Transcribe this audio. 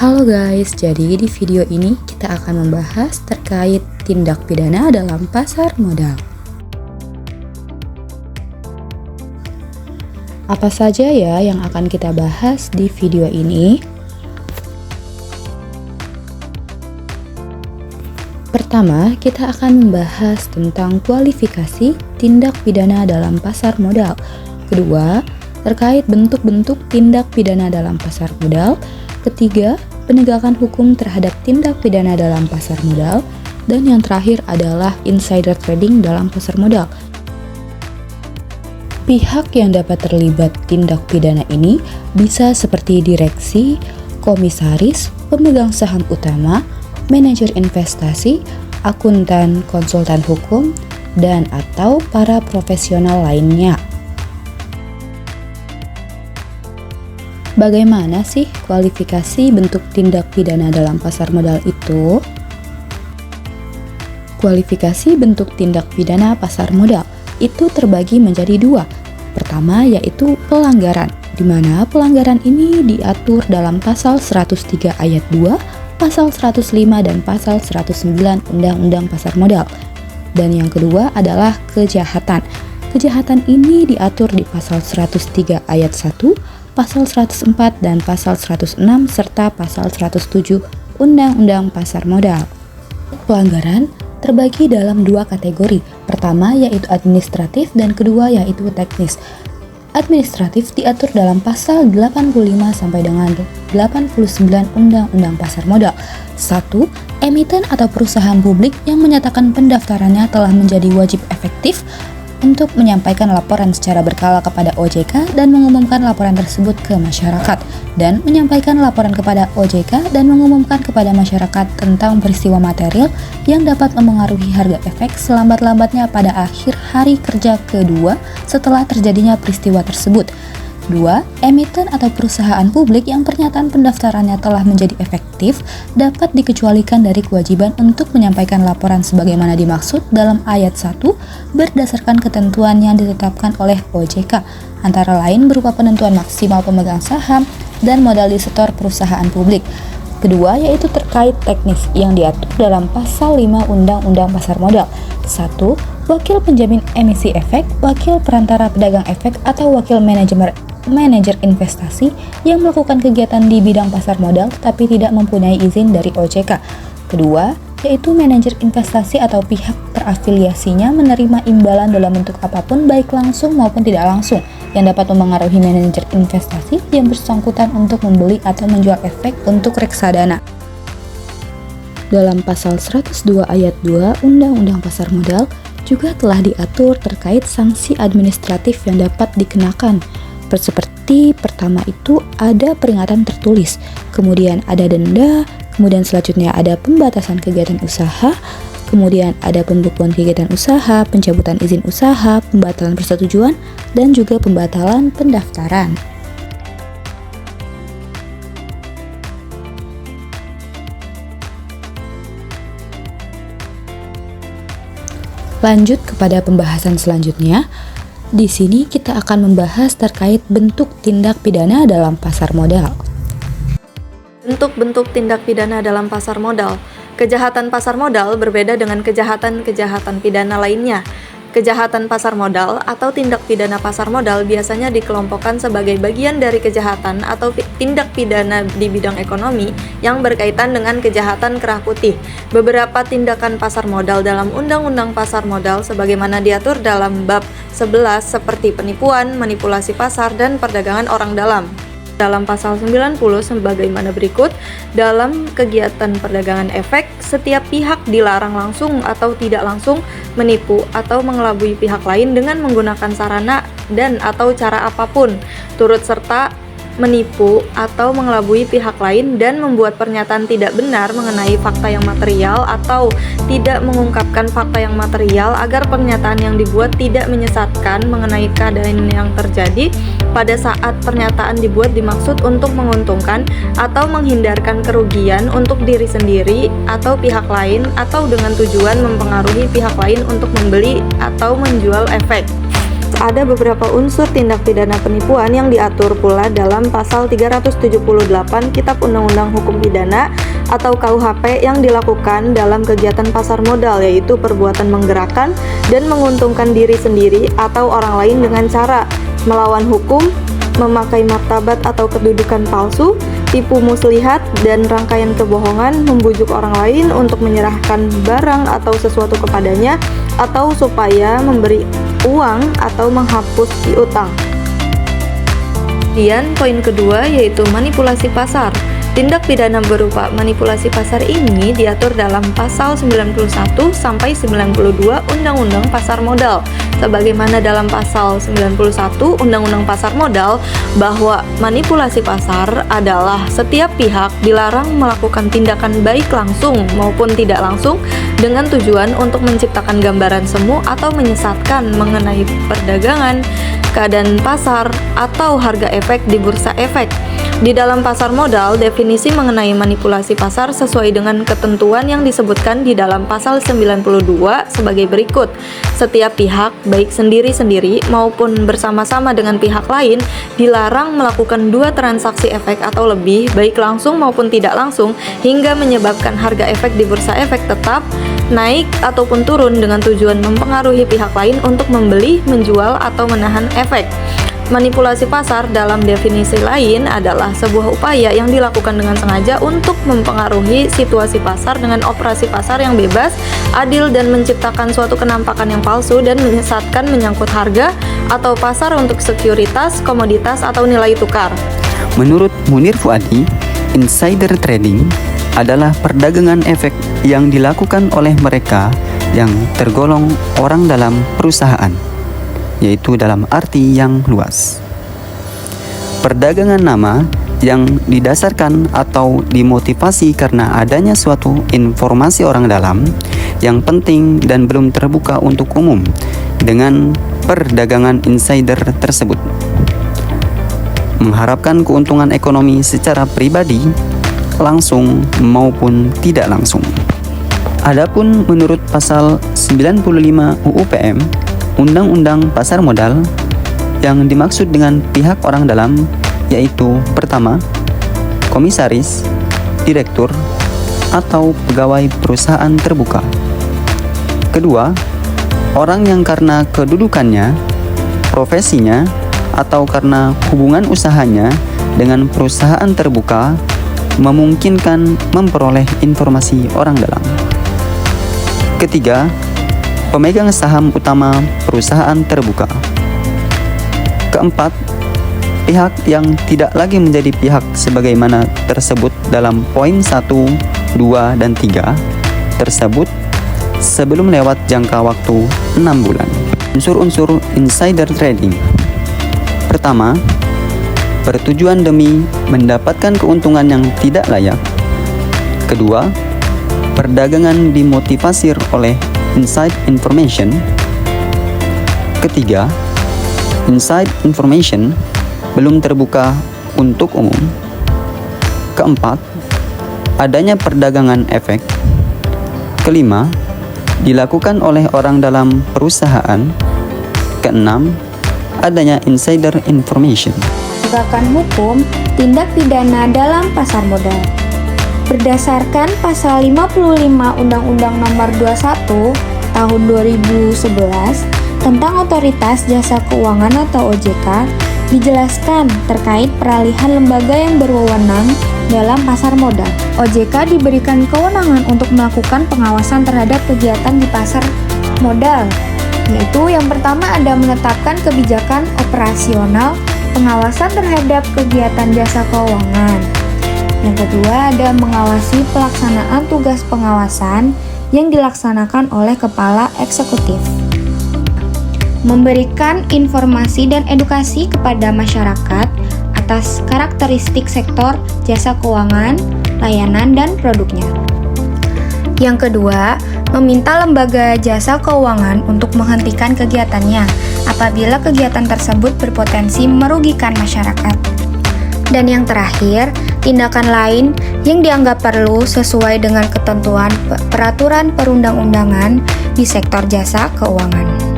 Halo guys, jadi di video ini kita akan membahas terkait tindak pidana dalam pasar modal. Apa saja ya yang akan kita bahas di video ini? Pertama, kita akan membahas tentang kualifikasi tindak pidana dalam pasar modal. Kedua, terkait bentuk-bentuk tindak pidana dalam pasar modal. Ketiga, penegakan hukum terhadap tindak pidana dalam pasar modal. Dan yang terakhir adalah insider trading dalam pasar modal. Pihak yang dapat terlibat tindak pidana ini bisa seperti direksi, komisaris, pemegang saham utama, manajer investasi, akuntan, konsultan hukum, dan atau para profesional lainnya. Bagaimana sih kualifikasi bentuk tindak pidana dalam pasar modal itu? Kualifikasi bentuk tindak pidana pasar modal itu terbagi menjadi dua. Pertama yaitu pelanggaran, di mana pelanggaran ini diatur dalam pasal 103 ayat 2, pasal 105 dan pasal 109 Undang-Undang Pasar Modal. Dan yang kedua adalah kejahatan. Kejahatan ini diatur di pasal 103 ayat 1, pasal 104 dan pasal 106 serta pasal 107 Undang-Undang Pasar Modal. Pelanggaran terbagi dalam dua kategori. Pertama yaitu administratif dan kedua yaitu teknis. Administratif diatur dalam pasal 85 sampai dengan 89 Undang-Undang Pasar Modal. 1. Emiten atau perusahaan publik yang menyatakan pendaftarannya telah menjadi wajib efektif untuk menyampaikan laporan secara berkala kepada OJK dan mengumumkan laporan tersebut ke masyarakat, dan menyampaikan laporan kepada OJK dan mengumumkan kepada masyarakat tentang peristiwa material yang dapat mempengaruhi harga efek selambat-lambatnya pada akhir hari kerja kedua setelah terjadinya peristiwa tersebut. 2. Emiten atau perusahaan publik yang pernyataan pendaftarannya telah menjadi efektif dapat dikecualikan dari kewajiban untuk menyampaikan laporan sebagaimana dimaksud dalam ayat 1 berdasarkan ketentuan yang ditetapkan oleh OJK, antara lain berupa penentuan maksimal pemegang saham dan modal di setor perusahaan publik. Kedua yaitu terkait teknis yang diatur dalam pasal 5 Undang-Undang Pasar Modal. 1. Wakil penjamin emisi efek, wakil perantara pedagang efek atau wakil manajer investasi yang melakukan kegiatan di bidang pasar modal tetapi tidak mempunyai izin dari OJK. Kedua, yaitu manajer investasi atau pihak terafiliasinya menerima imbalan dalam bentuk apapun baik langsung maupun tidak langsung yang dapat mempengaruhi manajer investasi yang bersangkutan untuk membeli atau menjual efek untuk reksadana. Dalam pasal 102 ayat 2 Undang-Undang Pasar Modal juga telah diatur terkait sanksi administratif yang dapat dikenakan. Seperti pertama itu ada peringatan tertulis, kemudian ada denda, kemudian selanjutnya ada pembatasan kegiatan usaha, kemudian ada pembukuan kegiatan usaha, pencabutan izin usaha, pembatalan persetujuan, dan juga pembatalan pendaftaran. Lanjut kepada pembahasan selanjutnya. Di sini kita akan membahas terkait bentuk tindak pidana dalam pasar modal. Bentuk-bentuk tindak pidana dalam pasar modal. Kejahatan pasar modal berbeda dengan kejahatan-kejahatan pidana lainnya. Kejahatan pasar modal atau tindak pidana pasar modal biasanya dikelompokkan sebagai bagian dari kejahatan atau tindak pidana di bidang ekonomi yang berkaitan dengan kejahatan kerah putih. Beberapa tindakan pasar modal dalam Undang-Undang Pasar Modal sebagaimana diatur dalam bab 11 seperti penipuan, manipulasi pasar, dan perdagangan orang dalam. Dalam pasal 90 sebagaimana berikut, dalam kegiatan perdagangan efek, setiap pihak dilarang langsung atau tidak langsung menipu atau mengelabui pihak lain dengan menggunakan sarana dan atau cara apapun, turut serta menipu atau mengelabui pihak lain dan membuat pernyataan tidak benar mengenai fakta yang material atau tidak mengungkapkan fakta yang material agar pernyataan yang dibuat tidak menyesatkan mengenai keadaan yang terjadi pada saat pernyataan dibuat dimaksud untuk menguntungkan atau menghindarkan kerugian untuk diri sendiri atau pihak lain atau dengan tujuan mempengaruhi pihak lain untuk membeli atau menjual efek. ada beberapa unsur tindak pidana penipuan yang diatur pula dalam pasal 378 Kitab Undang-Undang Hukum Pidana atau KUHP yang dilakukan dalam kegiatan pasar modal, yaitu perbuatan menggerakkan dan menguntungkan diri sendiri atau orang lain dengan cara melawan hukum, memakai martabat atau kedudukan palsu, tipu muslihat, dan rangkaian kebohongan, membujuk orang lain untuk menyerahkan barang atau sesuatu kepadanya, atau supaya memberi uang atau menghapus piutang. Kemudian poin kedua yaitu manipulasi pasar. Tindak pidana berupa manipulasi pasar ini diatur dalam pasal 91 sampai 92 Undang-Undang Pasar Modal. Sebagaimana dalam pasal 91 Undang-Undang Pasar Modal bahwa manipulasi pasar adalah setiap pihak dilarang melakukan tindakan baik langsung maupun tidak langsung dengan tujuan untuk menciptakan gambaran semu atau menyesatkan mengenai perdagangan, keadaan pasar, atau harga efek di bursa efek. Di dalam pasar modal, definisi mengenai manipulasi pasar sesuai dengan ketentuan yang disebutkan di dalam pasal 92 sebagai berikut. Setiap pihak, baik sendiri-sendiri maupun bersama-sama dengan pihak lain, dilarang melakukan dua transaksi efek atau lebih, baik langsung maupun tidak langsung, hingga menyebabkan harga efek di bursa efek tetap, naik ataupun turun dengan tujuan mempengaruhi pihak lain untuk membeli, menjual, atau menahan efek. Manipulasi pasar dalam definisi lain adalah sebuah upaya yang dilakukan dengan sengaja untuk mempengaruhi situasi pasar dengan operasi pasar yang bebas, adil, dan menciptakan suatu kenampakan yang palsu dan menyesatkan menyangkut harga atau pasar untuk sekuritas, komoditas, atau nilai tukar. Menurut Munir Fuadi, insider trading adalah perdagangan efek yang dilakukan oleh mereka yang tergolong orang dalam perusahaan, yaitu dalam arti yang luas. Perdagangan nama yang didasarkan atau dimotivasi karena adanya suatu informasi orang dalam yang penting dan belum terbuka untuk umum dengan perdagangan insider tersebut, mengharapkan keuntungan ekonomi secara pribadi, langsung maupun tidak langsung. Adapun menurut pasal 95 UU PM, Undang-Undang Pasar Modal, yang dimaksud dengan pihak orang dalam yaitu pertama, komisaris, direktur, atau pegawai perusahaan terbuka. Kedua, orang yang karena kedudukannya, profesinya, atau karena hubungan usahanya dengan perusahaan terbuka memungkinkan memperoleh informasi orang dalam. Ketiga, pemegang saham utama perusahaan terbuka. Keempat, pihak yang tidak lagi menjadi pihak sebagaimana tersebut dalam poin 1, 2, dan 3 tersebut sebelum lewat jangka waktu 6 bulan. Unsur-unsur insider trading. Pertama, bertujuan demi mendapatkan keuntungan yang tidak layak. Kedua, perdagangan dimotivasi oleh inside information. Ketiga, inside information belum terbuka untuk umum. Keempat, adanya perdagangan efek. Kelima, dilakukan oleh orang dalam perusahaan. Keenam, adanya insider information. Penegakan hukum tindak pidana dalam pasar modal. Berdasarkan pasal 55 Undang-Undang Nomor 21 Tahun 2011 tentang Otoritas Jasa Keuangan atau OJK, dijelaskan terkait peralihan lembaga yang berwenang dalam pasar modal. OJK diberikan kewenangan untuk melakukan pengawasan terhadap kegiatan di pasar modal, yaitu yang pertama ada menetapkan kebijakan operasional pengawasan terhadap kegiatan jasa keuangan. Yang kedua ada mengawasi pelaksanaan tugas pengawasan yang dilaksanakan oleh kepala eksekutif. Memberikan informasi dan edukasi kepada masyarakat atas karakteristik sektor jasa keuangan, layanan, dan produknya. Yang kedua, meminta lembaga jasa keuangan untuk menghentikan kegiatannya apabila kegiatan tersebut berpotensi merugikan masyarakat. Dan yang terakhir, tindakan lain yang dianggap perlu sesuai dengan ketentuan peraturan perundang-undangan di sektor jasa keuangan.